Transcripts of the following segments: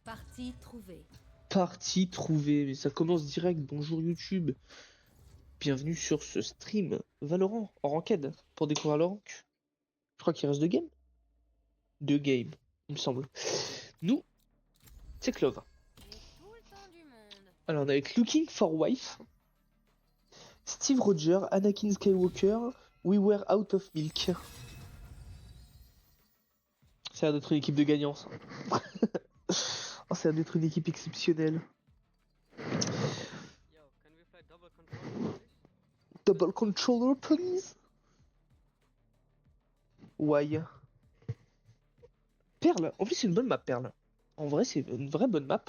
Partie trouvée. Partie trouvée, mais ça commence direct. Bonjour YouTube. Bienvenue sur ce stream Valorant en ranked pour découvrir le rank. Je crois qu'il reste 2 games. 2 games, il me semble. Nous, c'est Clove. J'ai tout le temps du monde. Alors on est avec Looking for Wife, Steve Rogers, Anakin Skywalker, We Were Out of Milk. Ça a l'air d'être une équipe de gagnants, ça. Oh, ça a l'air d'être une équipe exceptionnelle. Yo, can we fly double control, please? Double controller, please. Why? Perle. En plus, c'est une bonne map, Perle. En vrai, c'est une vraie bonne map.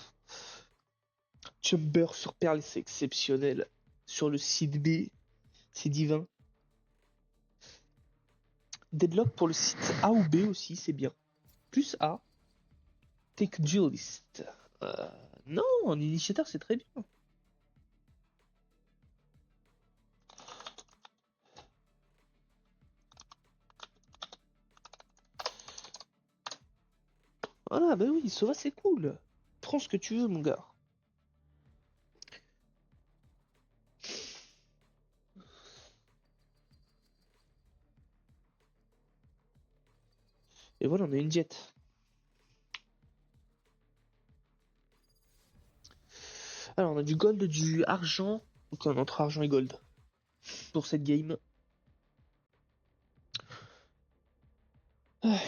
Chamber sur Perle, c'est exceptionnel. Sur le site B, c'est divin. Deadlock pour le site A ou B aussi, c'est bien. Plus A. Take Duelist. Non, en initiateur, c'est très bien. Voilà, bah oui, Sova, c'est cool. Prends ce que tu veux, mon gars. Et voilà, on a une jet. Alors, on a du gold, du argent. Donc, on entre argent et gold pour cette game. Ah.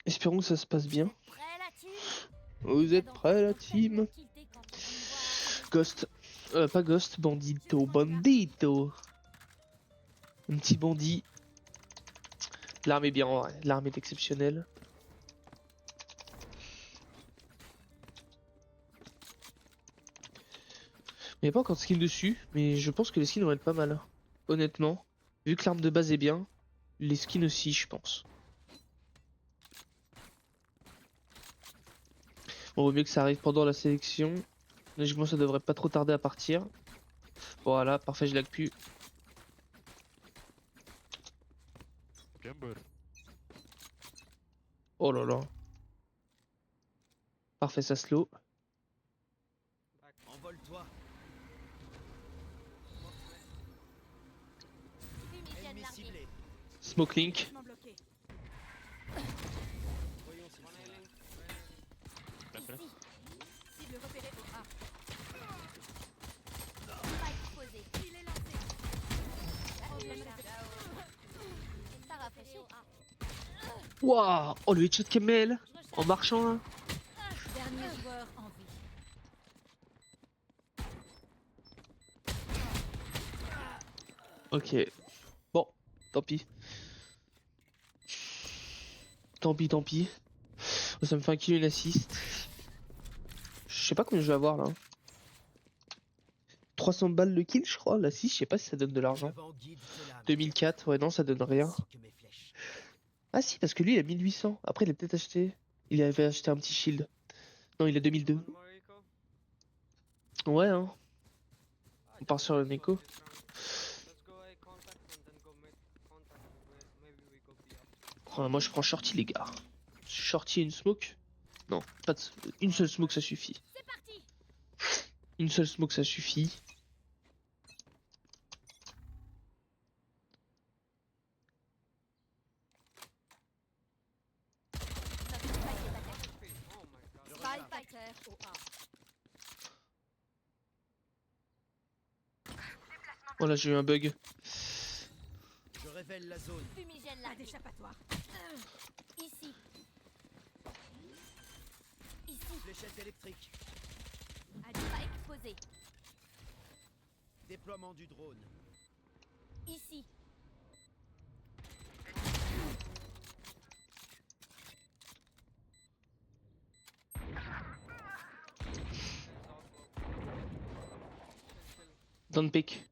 Espérons que ça se passe bien. Prêt la team? Vous êtes prêts, la team? Ghost. Pas Ghost, Bandito. Bandito. Un petit bandit. L'arme est bien, ouais. L'arme est exceptionnelle. Il n'y a pas encore de skin dessus, mais je pense que les skins vont être pas mal. Honnêtement. Vu que l'arme de base est bien, les skins aussi, je pense. Bon, vaut mieux que ça arrive pendant la sélection. Logiquement, ça devrait pas trop tarder à partir. Voilà, parfait, je lag plus. Gamble. Oh là là. Parfait, ça slow. Envole-toi. Ennemi ciblé. Smoke link. Voyons s'il One faut. healing. Ici. Cible repérée au A. Spike posé. Il est lancé. Problème là. Ça rafraîchit au A. Waouh. Oh, le headshot Kamel. En marchant, là. Dernier joueur en vie. Ok. Bon, tant pis. Tant pis, tant pis. Ça me fait un kill et une assist. Je sais pas combien je vais avoir là. 300 balles le kill, je crois. L'assist, je sais pas si ça donne de l'argent. Le vent guide tes lames. 2004, ouais, non, ça donne rien. Ainsi que mes flèches. Ah si, parce que lui, il a 1800. Après, il a peut-être acheté. Il avait acheté un petit shield. Non, il a 2002. One more eco. Ouais, hein. Ah, On part sur le Neko. this round. Let's go A contact and then go mid contact. Maybe we go B up. Oh, moi, je prends shorty, les gars. Shorty et une smoke. Non, pas de... une seule smoke, ça suffit. C'est parti. Une seule smoke, ça suffit. Notre spike est attaqué. Oh my god. Spike à terre au A. Voilà, j'ai eu un bug. Je révèle la zone. Fumigène là. D'échappatoire. Ici. Ici. Fléchette électrique. Spike posé. Déploiement du drone. Ici. Don't pick.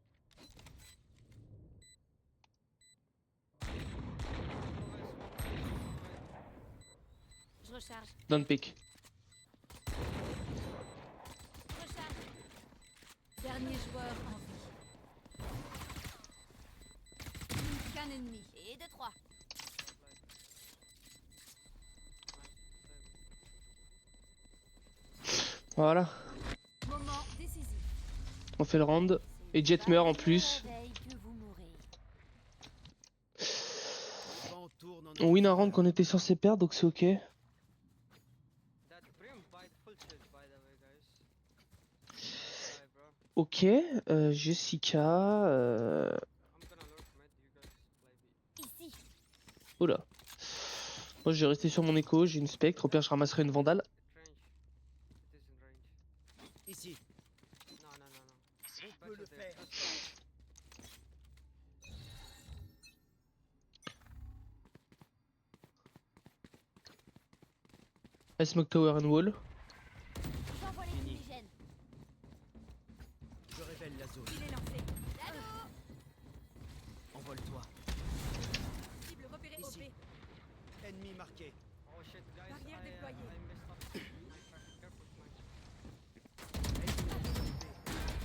Je recharge. Don't pick. Recharge. Dernier joueur en vie. Qu'un ennemi. Et 2-3. Voilà, Moment décisif. on fait le round. Et Jet meurt en plus. Le vent tourne en On win un notre round qu'on faveur. était censé perdre, donc c'est ok. That Brim bite full shield by the way, guys. Bye, bro. Ok, Jessica. I'm gonna lurk mid, you guys play B. Ici. Oula. Moi je vais rester sur mon écho, j'ai une spectre, au pire je ramasserai une vandale. It range. It is in range. Ici, No, no, no, no. on peut le Better there. faire. I smoke tower and wall. J'envoie les Fini. fumigènes. Je révèle la zone. Il est lancé. Allô. Envole-toi. Cible repérée Ici. OP. Ennemi marqué. Oh shit, guys. Barrière I déployée. messed up. Careful, Mike.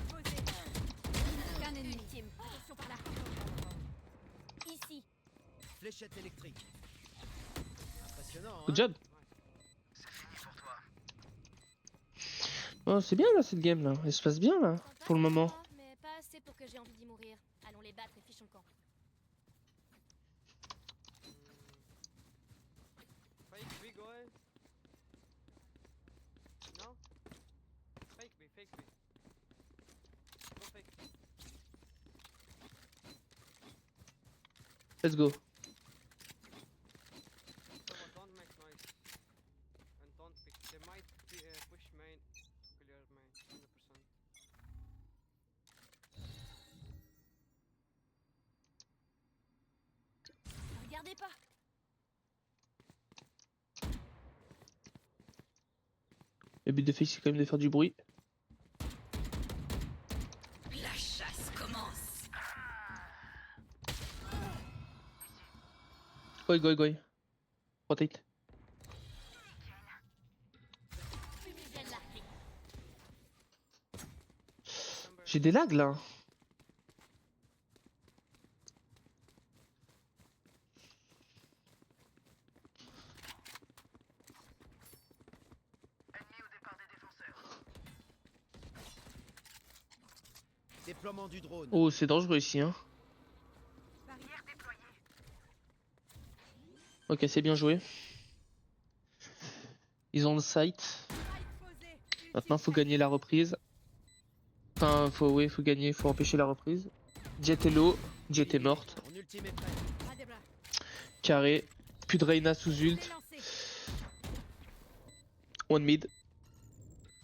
Posé. Qu'un ennemi. Ultime. Attention par là. Ici. Fléchette électrique. Impressionnant, Good hein? job. Oh, c'est bien là cette game là, elle se passe bien là, pour le moment. Mais pas assez pour que j'ai envie d'y mourir. Allons les battre et fichons le camp. Fake B, go ahead. No? Fake B, fake B. Go fake. Let's go. So don't make noise. And don't pick. They might push main to clear main. 100%. Regardez pas. Le but de Face c'est quand même de faire du bruit. La chasse commence. Go. Rotate. Fumigène larguée. Chamber. J'ai des lags là. Déploiement du drone. Oh, c'est dangereux ici hein. Barrière déployée. Ok, c'est bien joué. Ils ont le site. Spike posé. Maintenant faut gagner la reprise. Enfin, faut gagner, faut empêcher la reprise. Jet est low, Jet est morte. Mon ultime est prêt. Pas des bras. Carré. Plus de Reyna sous C'est ult. lancé. One mid.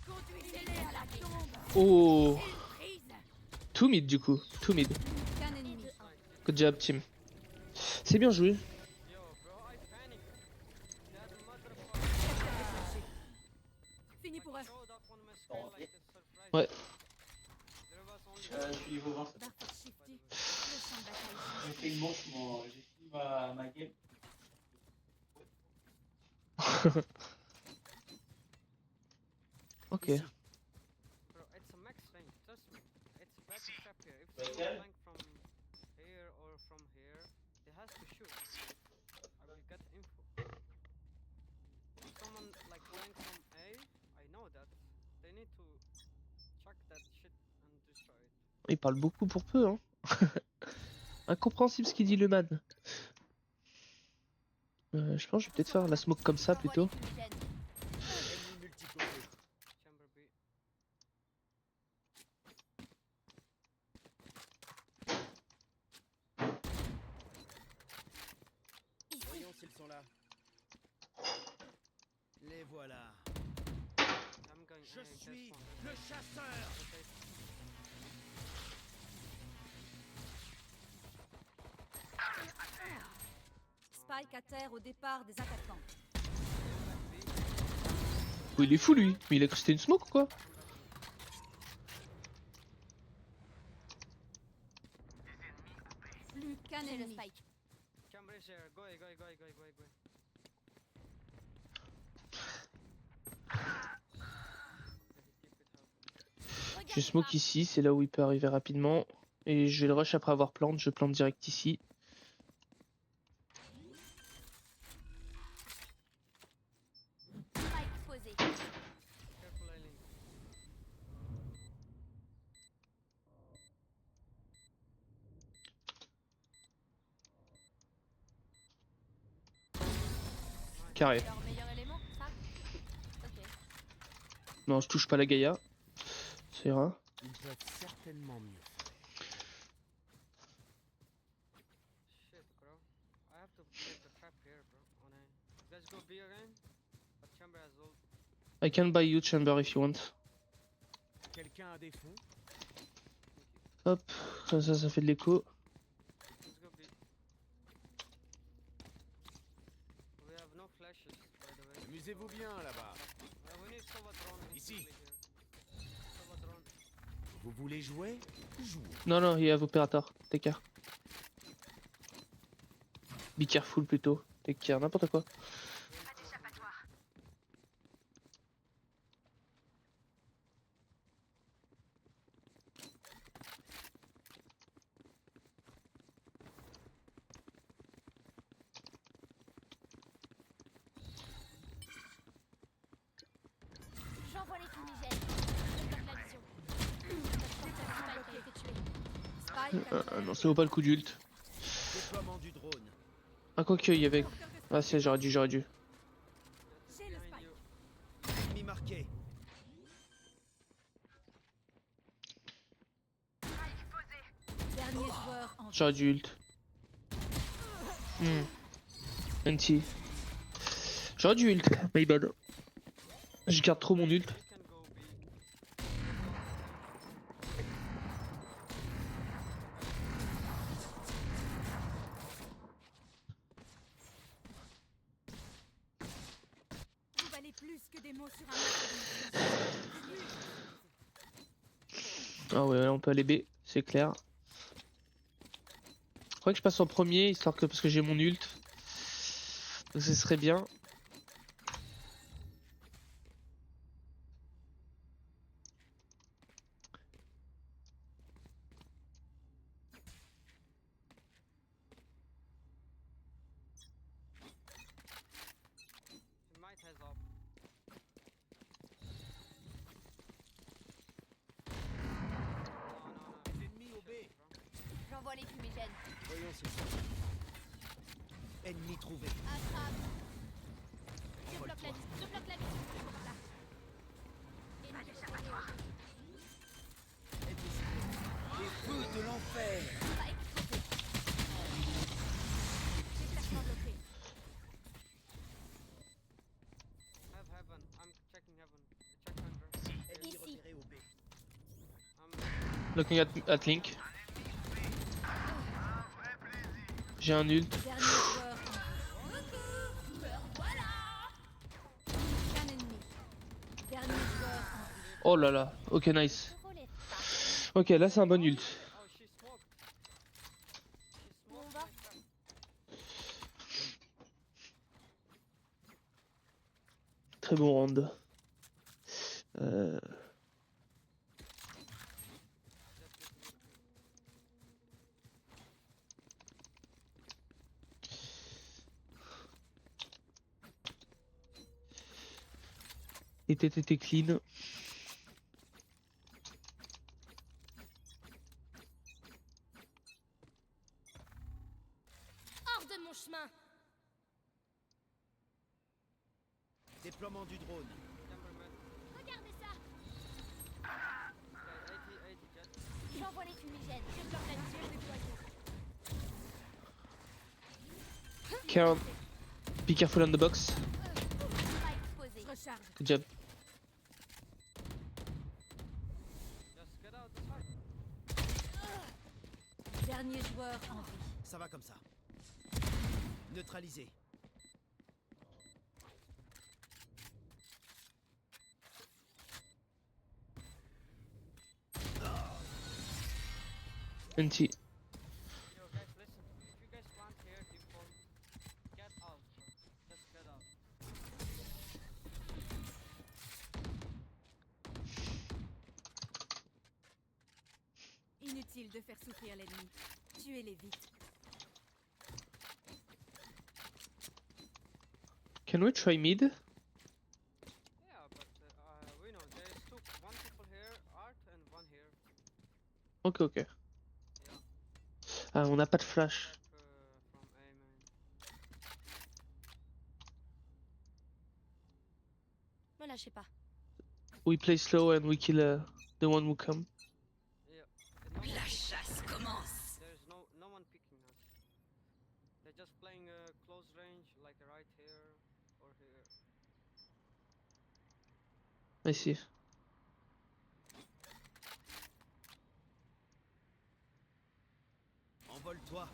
Conduisez-les à la tombe. Oh, Prise. two mid du coup. Two mid. Qu'un ennemi. Good job team. C'est bien joué. Yo, bro, I panicked. That motherfucker Fini pour eux. showed up on my screen like a surprise. Ouais. There was only Je suis niveau 20. Barford shifty. Le champ de bataille. J'ai fait une manche, j'ai fini ma game. Ok. Ici. Bro, it's a max range, trust me. It's a better trap here. If Like someone that? flank from here or from here, he has to shoot. I will get info. If someone like flank from A, I know that. They need to chuck that shit and destroy it. Il parle beaucoup pour peu hein. Incompréhensible ce qu'il dit le man. Je pense que je vais peut-être faire la smoke comme ça plutôt. Ennemi multiposé. Chamber B. Voyons s'ils sont là. Les voilà. I'm going Je A, guess suis one. le chasseur. Okay. Spike à terre au départ des attaquants. Oh, il est fou lui. Mais il a cru que c'était une smoke ou quoi? Plus qu'un J'ai le ennemi. spike. Chamber is here. Go A, go A, go A, go A, go A, go A. Keep it up. Je smoke ici, c'est là où il peut arriver rapidement. Et je vais le rush après avoir plante, je plante direct ici. Spike posé. Careful, Eileen. Carré. Leur meilleur élément, ça? Ok. Non, je touche pas la Gaïa. Ça ira. Ils peuvent certainement mieux faire. Shit, bro. I have to make the trap here, bro. On A. You guys go B again? But chamber has ult. I can buy you chamber if you want. Quelqu'un a des fonds? Hop, comme ça fait de l'écho. Let's go B. We have no flashes, by the way. Amusez-vous bien là-bas. We need Sova drone Ici. instantly here. Sova drone. Vous voulez jouer? Jouez. Non, non, il y a opérateur. Take care. Be careful plutôt. Take care, n'importe quoi. J'envoie les fumigènes. Je bloque la vision. Spike a été tué. Spike. Non, ça vaut pas le coup d'ult. Déploiement du drone. Ah, quoi qu'il y avait. Ah, si, j'aurais dû. J'ai le Behind spike. you. Ennemi marqué. Dernier joueur en J'aurais dû ult. NT. J'aurais dû ult. My bad. Je garde trop mon ult. We can go B. Vous valez plus que des mots sur un map. Ah ouais, là on peut aller B, c'est clair. Je crois que je passe en premier, histoire que parce que j'ai mon ult. Donc ce serait bien. He might has up. No. Ennemi au B. Shit, bro. J'envoie les fumigènes. Voyons s'ils sont là. Ennemi trouvé. Attrape. Je bloque la vision. Je bloque la vision. Là. Ennemi exposé. Ennemi ciblé. Les feux de l'enfer. Spike exposé. Déplacement bloqué. Have heaven. I'm checking heaven. Check under. Ennemi Ici. repéré au B. I'm Looking at Link. J'ai un ult. Dernier joueur en vie. Voilà. Un ennemi. Dernier joueur en vie. Oh là là, ok nice. Je relève ça. Ok, là c'est un bon ult. Oh, she smoked. She Où on smoked va? my trap. Très bon round. Était clean. Hors de mon chemin. Déploiement du drone. Chamber mid. Regardez ça. Okay, 80 jet. J'envoie les fumigènes. Je bloque la vision des poisons. Karen, be careful on the box. Spike posé. Je recharge. Good job. Just get out this way. Dernier joueur en vie. Ça va comme ça. Neutralisé. NT. Yo, guys, listen. If you guys plant here, default, get out, bro. Just get out. Inutile de faire souffrir l'ennemi. Tuez-les vite. Can we try mid? Yeah, but we know there's one people here, Art, and one here. Ok, ok. Ah, on n'a pas de flash. Trap from A, man. Crachez pas. We play slow and we kill the one who come. Yeah. No one La pick- chasse commence. There's no one picking us. They're just playing close range, like right here or here. I see. Envole-toi.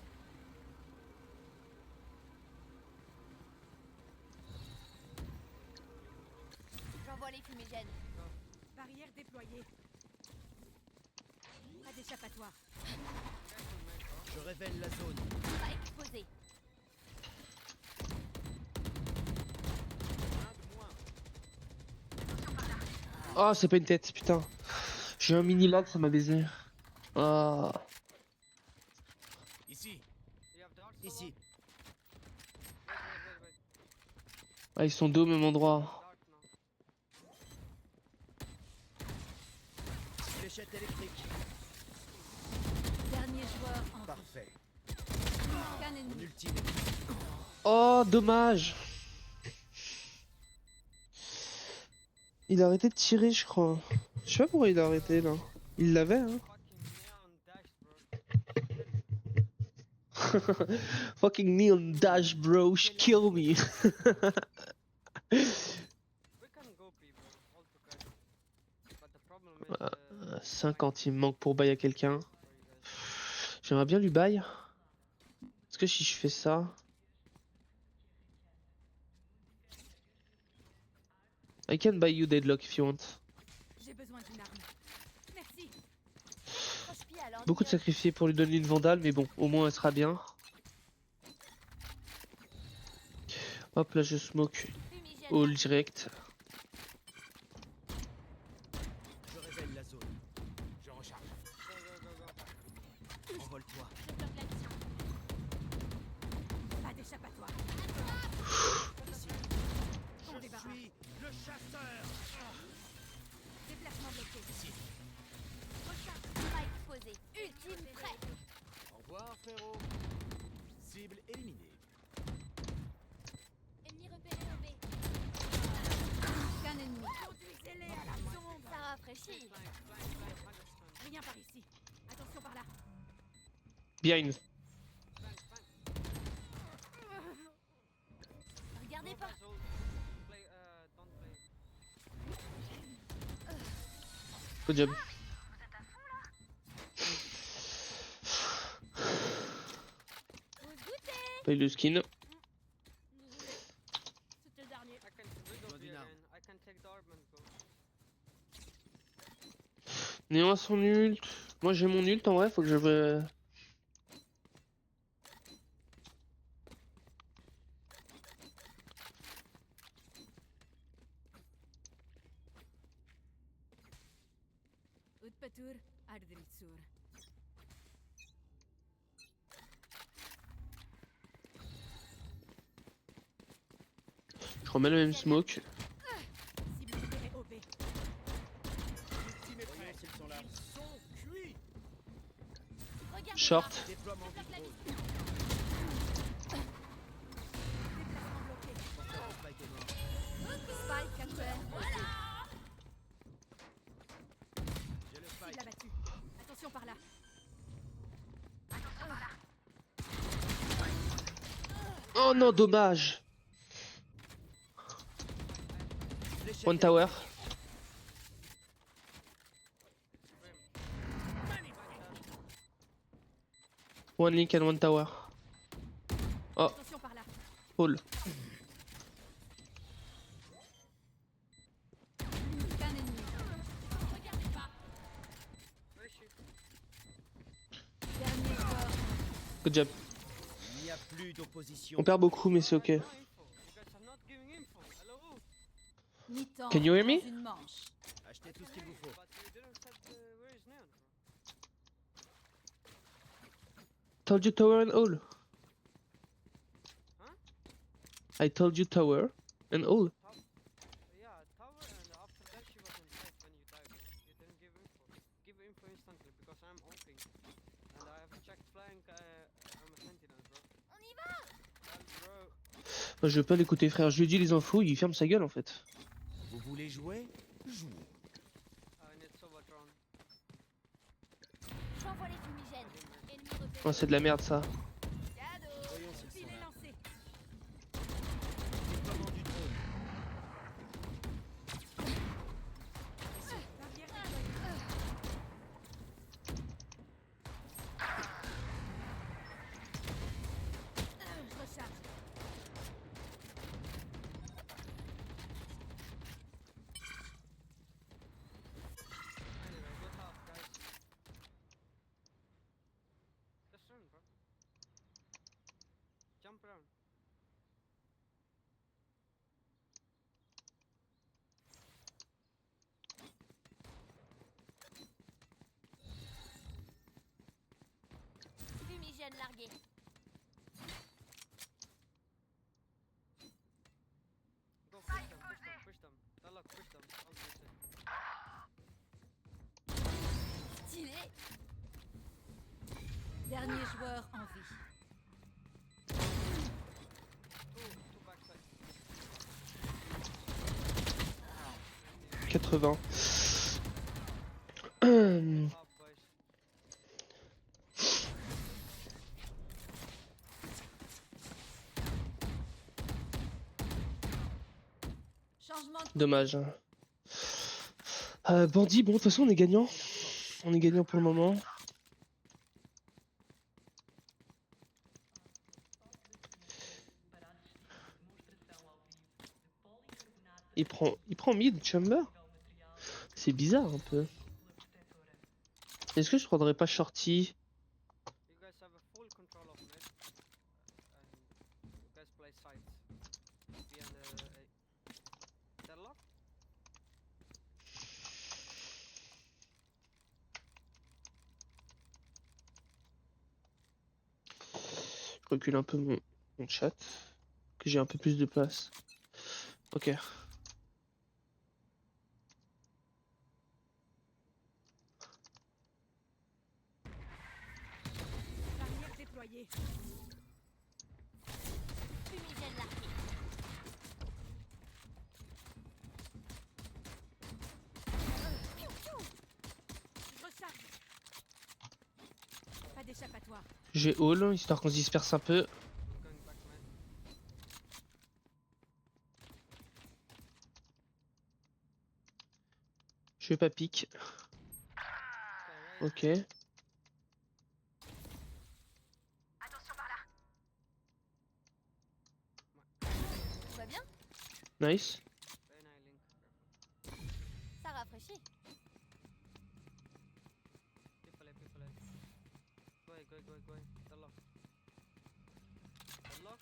J'envoie les fumigènes. Barrière déployée. Pas d'échappatoire. Je révèle la zone. Pas exposé. Oh, c'est pas une tête, putain. J'ai un mini lag, ça m'a baisé. Ah. Ici, You have darts ici. Wait. Ah, ils sont deux au même endroit. Dart now. Fléchette électrique. Dernier joueur en Parfait. scan Mon ennemi. ultime. Oh, dommage. Il a arrêté de tirer, je crois. Je sais pas pourquoi il a arrêté là. Il l'avait, hein. Fucking neon dash, bro. Fucking neon dash, bro, kill me. We can go people all together. But the problem is 50, il me manque pour bail à quelqu'un. for you guys. J'aimerais bien lui bail. Est-ce que si je fais ça... I can buy you deadlock if you want. J'ai besoin d'une arme. Merci. Croche-pied à l'ordinateur. Beaucoup de sacrifiés pour lui donner une vandale, mais bon, au moins elle sera bien. Hop, là je smoke Fumigène. all direct. Je révèle la zone. Je recharge. Go. Envole-toi. Je bloque l'action. Pas d'échappatoire. Ici. Ton Je débarras. suis le chasseur. Déplacement bloqué. Ici. Pas exposé. Ultime prêt. Au revoir, frérot. Cible éliminée. Ennemi repéré au B. Scan ennemi. Conduisez-les à la tombe. Ça rafraîchit. Rien par ici. Attention par là. Behind. Regardez pas. Play, don't play. Good job. Vous goûtez. Paye le skin. C'était le dernier. I can read Besoin of d'une you arme. again. I can take the orb and go. Néon a son ult. Moi j'ai mon ult en vrai, faut que je... Utpatur Ardritsur. Je remets le même smoke. Cible repérée au B. Ultime est prêt. S'ils sont là. Ils sont cuits. Regardez Short. pas. Déploiement Je bloque du la drone. mission. Déplacement bloqué. Porteur de Spike est mort. Spike capturé. J'ai le Cible Spike. abattu. Attention par là. Oh non, dommage. Fléchette One tower. One link and one tower. Oh, Attention par là. Paul. Scan ennemi. Regardez pas. Where is she? Dernier joueur. Good job. Il n'y a plus d'opposition. On perd beaucoup, mais c'est ok. No info. You guys are not giving info. Hello? Mi-temps. Can you hear me? dans une manche. Achetez tout ce qu'il vous faut. But you didn't say where is Neon, bro? Told you tower and all. Huh? I told you tower and all. Yeah, tower, and after that she was in sight when you died, bro. You didn't give info. Give info instantly because I'm opening. And I have checked flank, I'm a sentinel, bro. On y va. Well, bro. Moi, je veux pas l'écouter, frère. Je lui dis les infos, il ferme sa gueule en fait. Vous voulez jouer? Oh, c'est de la merde ça. Voyons s'ils Il sont est là. lancé. Déploiement du drone. Barrière déployée. Je recharge. Anyway, good half, guys. Just run, bro. Jump around. Fumigène largué. Go push them, push them, push them. Dalok, push them. Don't miss it. Stylé. Dernier joueur en vie. Two backside. 80. Half, boys. Changement de Dommage. Bandit, bon, de toute façon, on est gagnant. On est gagnant pour le moment. Il prend mid, Chamber. C'est bizarre un peu. Est-ce que je prendrais pas Shorty? You guys have a full control of mid. And you guys play sides. B and A. Deadlock? Je recule un peu mon chat. Que j'ai un peu plus de place. Ok. barrière déployée. Fumigène largué. Je recharge. Pas d'échappatoire. J'ai all, histoire qu'on se disperse un peu. I'm going back mid. Je vais pas pique. Okay, right. Ok. Tout va bien? Nice. Very nice, Link. Ça rafraîchit. People A, people A. Go ahead, go ahead, go ahead, go ahead. Deadlock. Deadlock.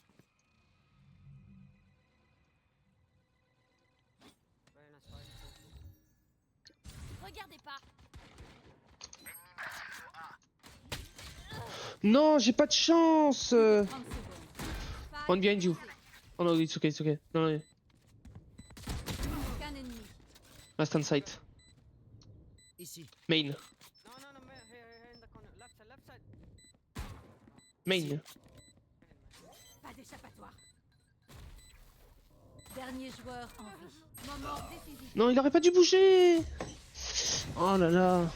Very nice fight. Regardez pas. Non, j'ai pas de chance. 30 secondes. One behind you. Oh no, it's okay, it's okay. Non, non, Aucun ennemi. last on site. Ici. Main. No, no, no, man. Here in the corner. Left side, left side. Main. Man. Pas d'échappatoire. Dernier joueur en vie. Moment décisif. Non, il aurait pas dû bouger. Oh là là.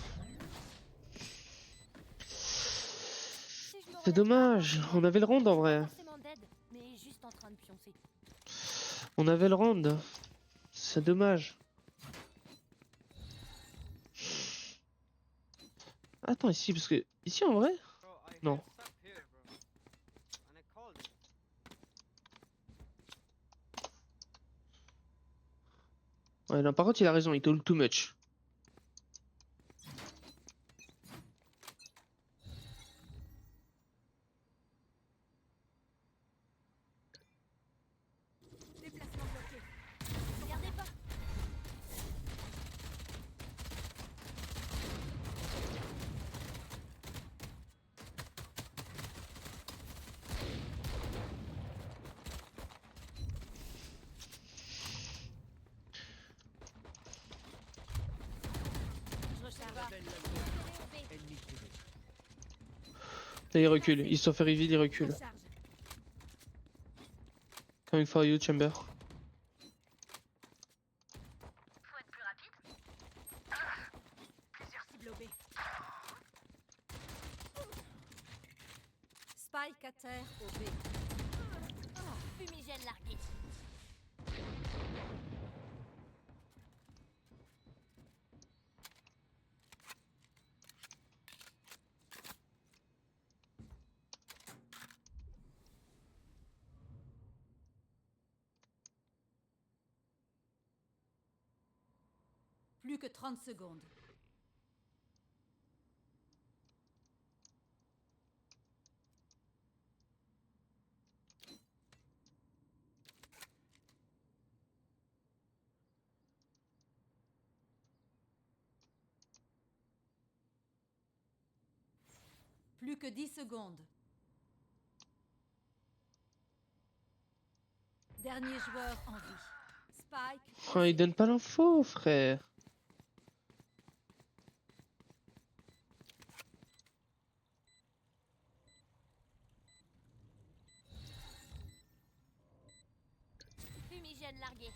Si je me C'est relève dommage. pas, On avait le round en vrai. pas forcément dead, mais juste en train de pioncer. On avait le round. C'est dommage. Attends, ici, parce que. Ici en vrai? Bro, I No. hit stop here, bro. And I called it. Ouais, non, par contre, il a raison, il talk too much. Déplacement bloqué. Regardez pas. Je recharge. Rappelle la zone. Tirez au B. Ennemi trouvé. Là, il recule. Il se fait reveal, il recule. Recharge. Coming for you, Chamber. Cible au B. terre au B. Fumigène largué. Plus que 30 secondes. Plus que 10 secondes. Dernier joueur en vie. Spike. Oh, il donne pas l'info, frère. Fumigène largué.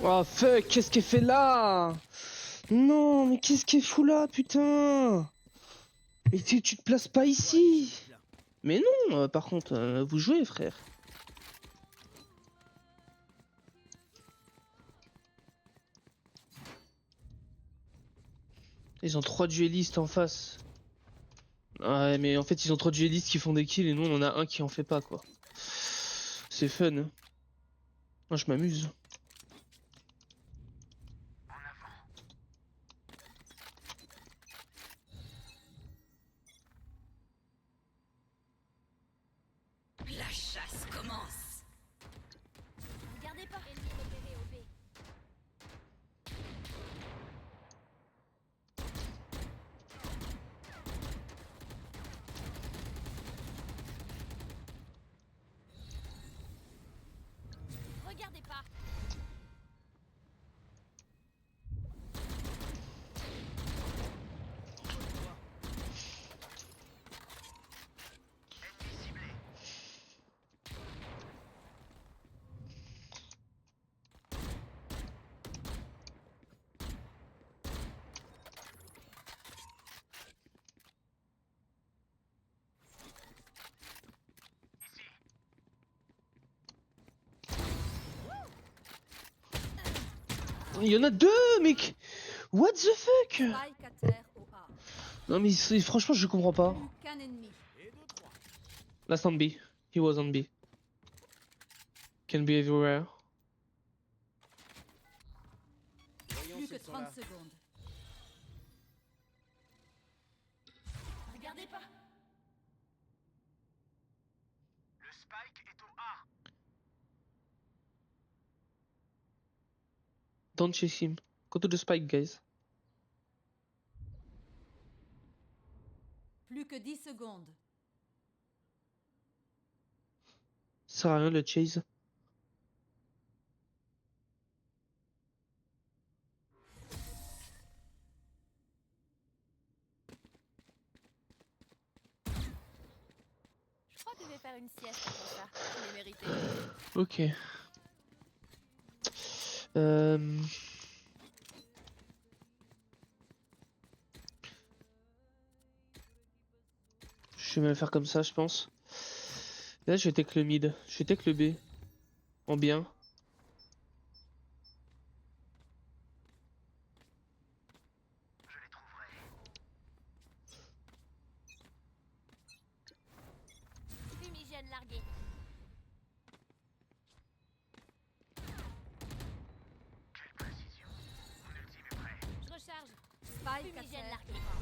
Oh fuck, qu'est-ce qu'elle fait là? Non, mais qu'est-ce qu'elle fout là, putain? Mais tu te places pas ici. Mais non, par contre, vous jouez, frère. Ils ont 3 duellistes en face. Ouais, mais en fait, ils ont 3 duellistes qui font des kills et nous, on en a un qui en fait pas, quoi. C'est fun, hein. Moi, je m'amuse. La chasse commence. Regardez pas. Ennemi repéré au B. Regardez pas. Il y en a 2, mec. What the fuck? Spike à terre au A. Non, mais franchement, je comprends pas. Plus qu'un ennemi. Last on B. He was on B. Can be everywhere. Plus que 30 secondes. Regardez pas. Don't chase him. Go to the spike, guys. Plus que 10 secondes. Ça sert à rien de le chase. Je crois que je vais faire une sieste après ça. Je l'ai mérité. Ok. Euh... Je vais me le faire comme ça, je pense. Là, je vais take le mid. Je vais take le B. En bien. Fumigène largué. Je recharge. Spike à Fumigène terre largué. au A.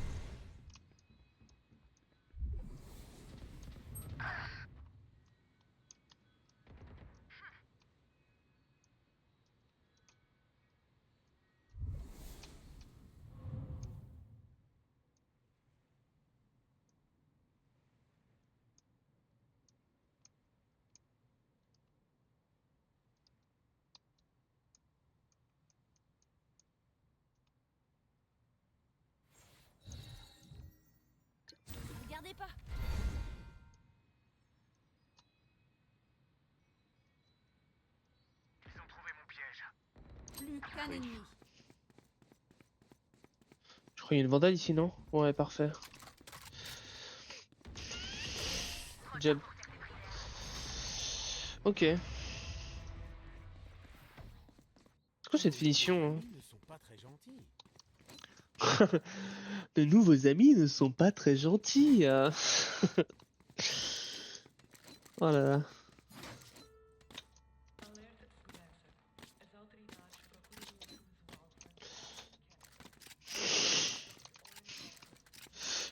Regardez pas. Plus qu'un ennemi. Je crois qu'il y a une vandale ici, non? Ouais, parfait. Jeb. Ok. C'est quoi cette finition, Ils ne sont pas très gentils. hein? De nouveaux amis ne sont pas très gentils. Oh là là.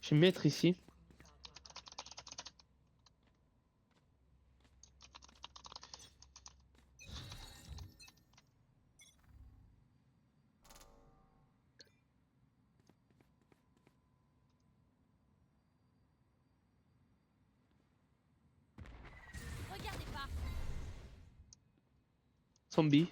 Je vais me mettre ici. Regardez pas. Zombie.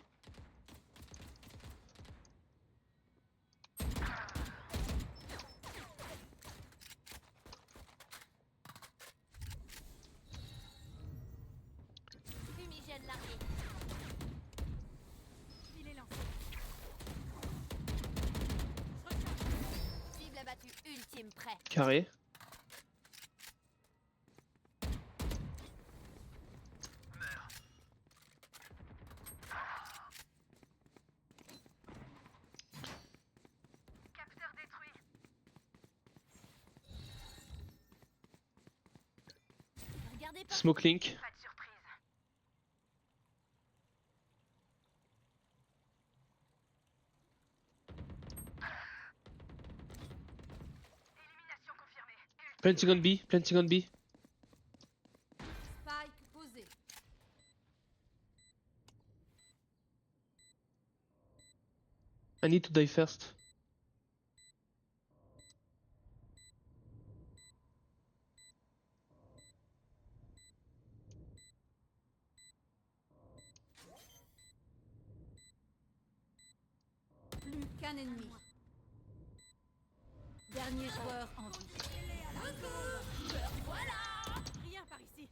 Fumigène largué. Il est lancé. Cible abattue. Ultime prêt. Carré. Regardez pas. Smoke link. Planting on B. Planting on B. Spike posé. I need to die first. Plus qu'un ennemi. Dernier joueur en vie. Voilà. Rien par ici.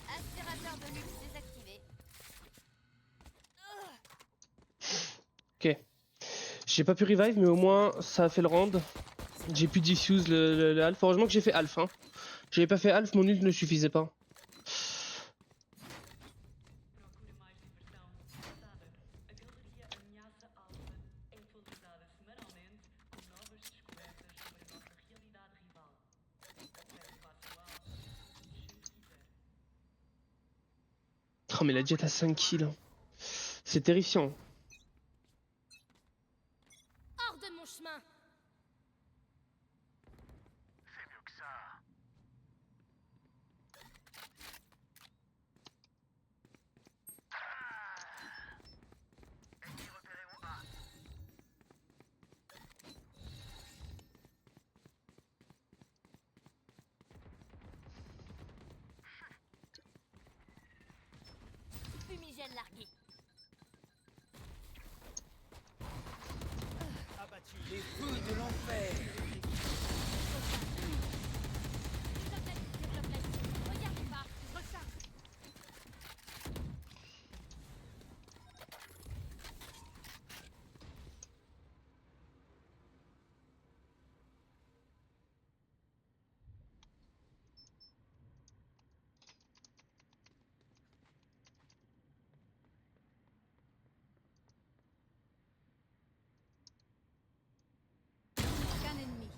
Aspirateur de luxe désactivé. Ok. J'ai pas pu revive, mais au moins ça a fait le round. J'ai pu diffuse le alpha. Heureusement que j'ai fait alpha. Hein. J'avais pas fait alpha, mon ult ne suffisait pas. Procure mais diversão. Passada. A galeria Ameaça Alpha é atualizada semanalmente com novas descobertas sobre a nossa realidade rival. Acesse Passo Alto se quiser. Oh, mais la Jet a 5 kills. Hein. C'est terrifiant. Hors de mon chemin. Fumigène largué. Abattu. Les feux de l'enfer. Développe la cible. Regardez pas. Recharge. Qu'un ennemi.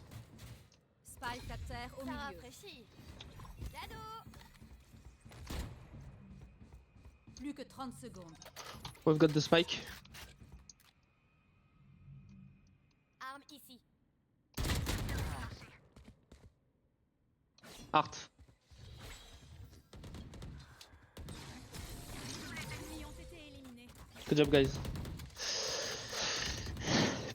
Spike à terre au Ça milieu. rafraîchit. Cadeau. Plus que 30 secondes. We've got the spike. Arme ici. Art. Les ennemis ont été éliminés. Good job, guys.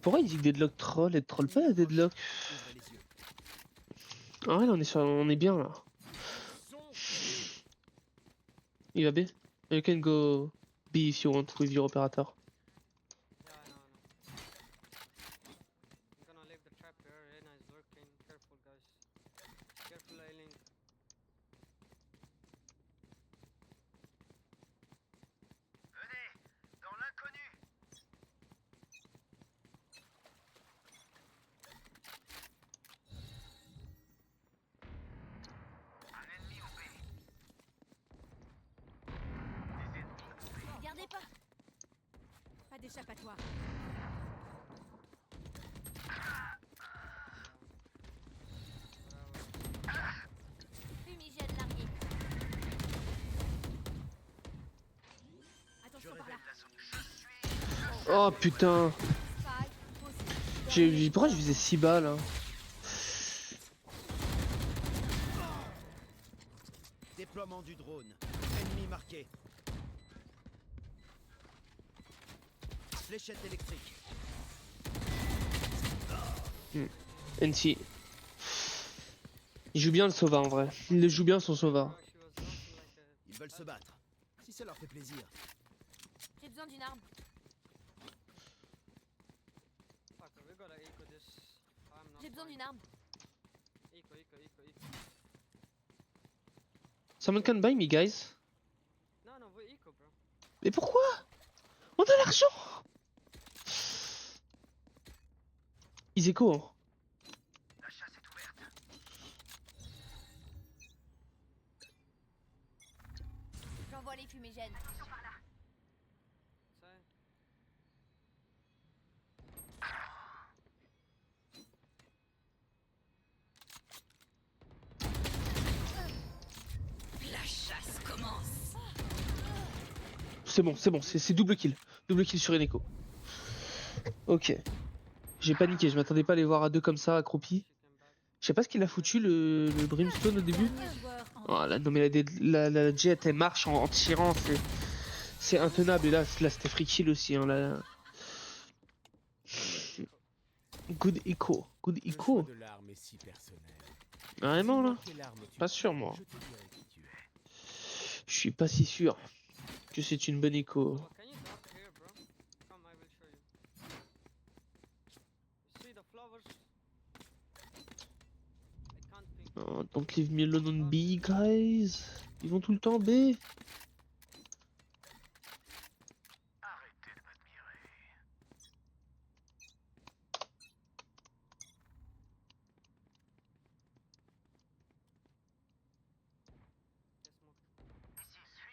Pourquoi il dit que Deadlock troll et troll pas la Deadlock? Ouvrez les yeux. Ah ouais, là, on est bien là. Il va B. You can go B if you want with your operator. Yeah, I know, I know. careful, Aileen. Gardez pas. Pas d'échappatoire. Fumigène largué. Attention par là. Oh putain. Spike posé. Pourquoi je visais si bas là? Déploiement du drone. Ennemi marqué. Fléchette électrique. NT. Il joue bien le Sova en vrai. Il le joue bien son Sova. Bro, she was bouncing like a... Ils veulent se battre. Si ça leur fait plaisir. J'ai besoin d'une arme. Fuck, we gotta eco this. I'm not J'ai besoin fine. d'une arme. Eco. Someone can buy me, guys. No, we eco, bro. Mais pourquoi? On a l'argent. Ils écho, hein. J'envoie les fumigènes. Say. La chasse commence. C'est bon, c'est double kill. Double kill sur Eneco. Ok. J'ai paniqué, je m'attendais pas à les voir à deux comme ça, accroupis. She came back. Je sais pas ce qu'il a foutu le Brimstone au début. Dernier joueur en Oh là, non mais la Jet elle marche en tirant, c'est intenable. Et là c'était free kill aussi. Hein, là. Good echo. Good Le choix echo. de l'arme est si personnel. Vraiment là. Quelle arme tu Pas sûr moi. je te dirai qui tu es. Je suis pas si sûr que c'est une bonne echo. Oh, can you drop here, bro? Come, I will show you. You see the flowers? I can't ping. Oh, don't leave me alone on B, guys. Ils vont tout le temps B. Yes,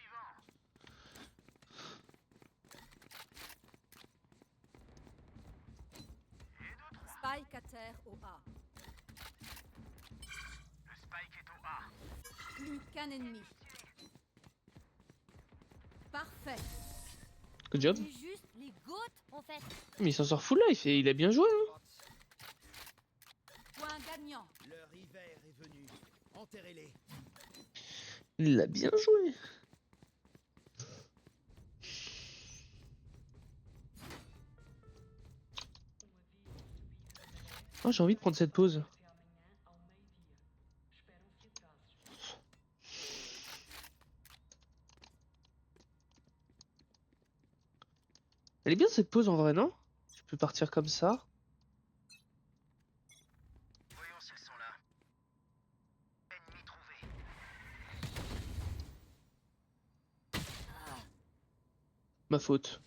smoke. Spike à terre au A. Plus qu'un ennemi. Parfait. Good job. C'est juste les gouttes, en fait. Mais il s'en sort full life et il a bien joué. Hein. Bots. Point gagnant. Leur hiver est venu. Enterrez-les. Il a bien joué. Oh, j'ai envie de prendre cette pause. Até amanhã ao meio-dia. Esperam-se atrasos. Elle est bien cette pause en vrai, non? Je peux partir comme ça. Voyons si elles sont là. Ennemi trouvé. Ma faute.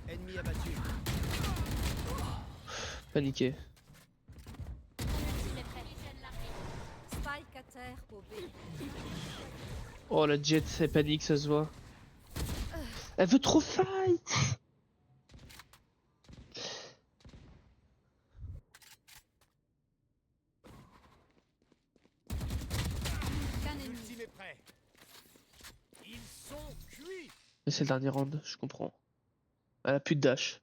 Ennemi abattu. Paniqué. Il est prêt. Fumigène largué. Spike à terre au B. Oh la Jet, elle panique, ça se voit. Elle veut trop fight. Qu'un ennemi. L'ultime est prêt. Ils sont cuits. Mais c'est le dernier round, je comprends. Elle a plus de dash.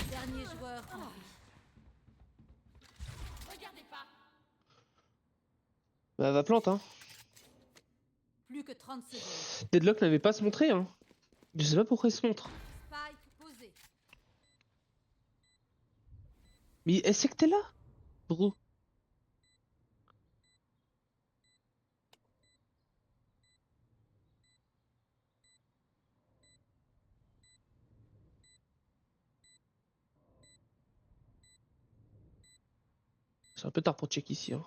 Dernier joueur en vie. Regardez pas. Bah, elle va plante, hein. Plus que 30 secondes. Deadlock n'avait pas se montrer, hein. Je sais pas pourquoi il se montre. Spike posé. Mais elle sait que t'es là, bro. C'est un peu tard pour check ici, hein.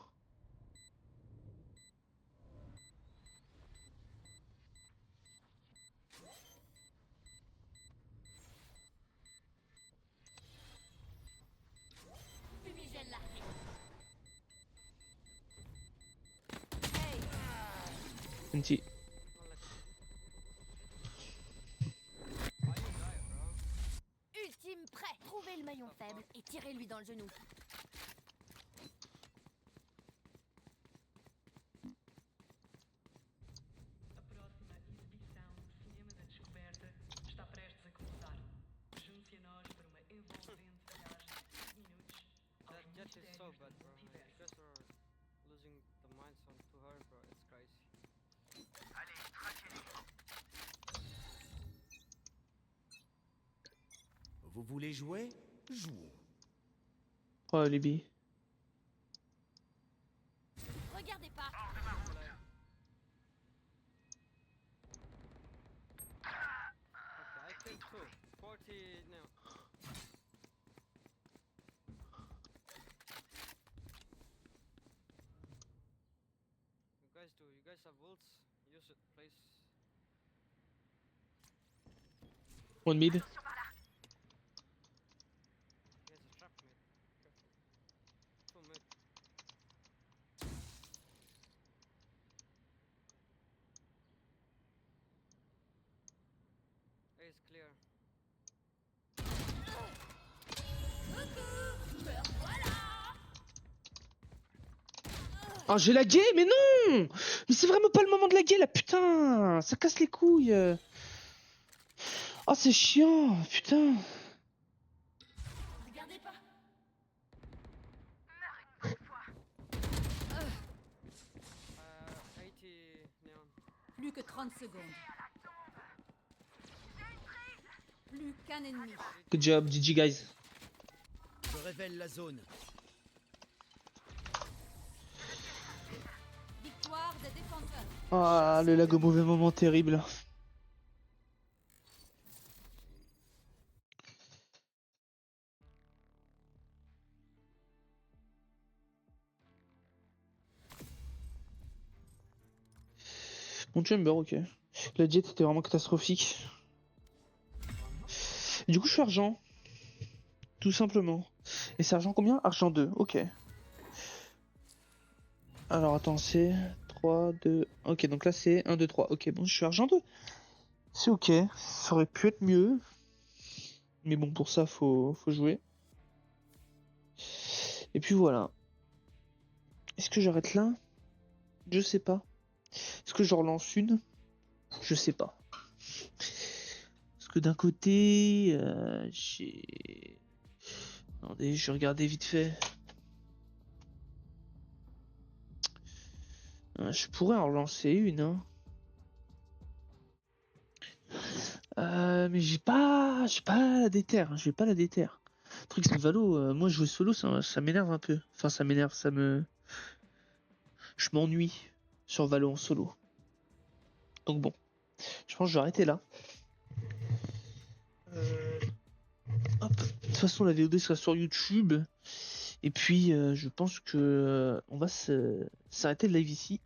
Fumigène largué. Un petit. Why you die, bro? Ultime prêt. Trouvez le maillon faible et tirez-lui dans le genou. A próxima exibição Cinema da Descoberta está prestes a começar. Junte-se a nós para uma envolvente viagem de 5 minutos aos That jet is so mistérios bad, do bro. You multiverso. guys are losing the minds on to her, bro. It's crazy. Vous voulez jouer? Jouons. Oh, les billes. Regardez pas. Okay, I killed two. 40 now. You guys have ults? Use it, please. One mid. He has a trap mid. Careful. Two mid. A is clear. Oh, j'ai lagué, mais non! Mais c'est vraiment pas le moment de laguer là, putain! Ça casse les couilles! Oh, c'est chiant, putain! Regardez pas. 80 neon. Plus que 30 secondes. Plus qu'un ennemi. Good job, GG guys. Je révèle la zone. Victoire des défenseurs. Ah, le lag au mauvais moment, terrible. Mon chamber, ok. La jet était vraiment catastrophique. Du coup, je suis argent. Tout simplement. Et c'est argent combien? Argent 2, ok. Alors attends, c'est 3, 2... Ok, donc là c'est 1, 2, 3. Ok, bon, je suis argent 2. C'est ok. Ça aurait pu être mieux. Mais bon, pour ça, faut jouer. Et puis voilà. Est-ce que j'arrête là? Je sais pas. Est-ce que je relance une? Je sais pas. Parce que d'un côté, j'ai... Attendez, je vais regarder vite fait. Je pourrais en relancer une, hein. Mais j'ai pas la déter, hein, j'ai pas la déter. Le truc c'est que Valo, moi jouer solo ça m'énerve un peu. Enfin ça m'énerve, je m'ennuie sur Valo en solo. Donc bon, je pense que je vais arrêter là. Hop. De toute façon la VOD sera sur YouTube. Et puis je pense que on va s'arrêter le live ici.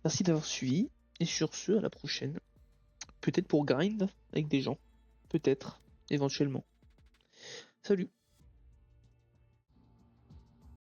Merci d'avoir suivi. Et sur ce, à la prochaine. Peut-être pour grind avec des gens. Peut-être, éventuellement. Salut!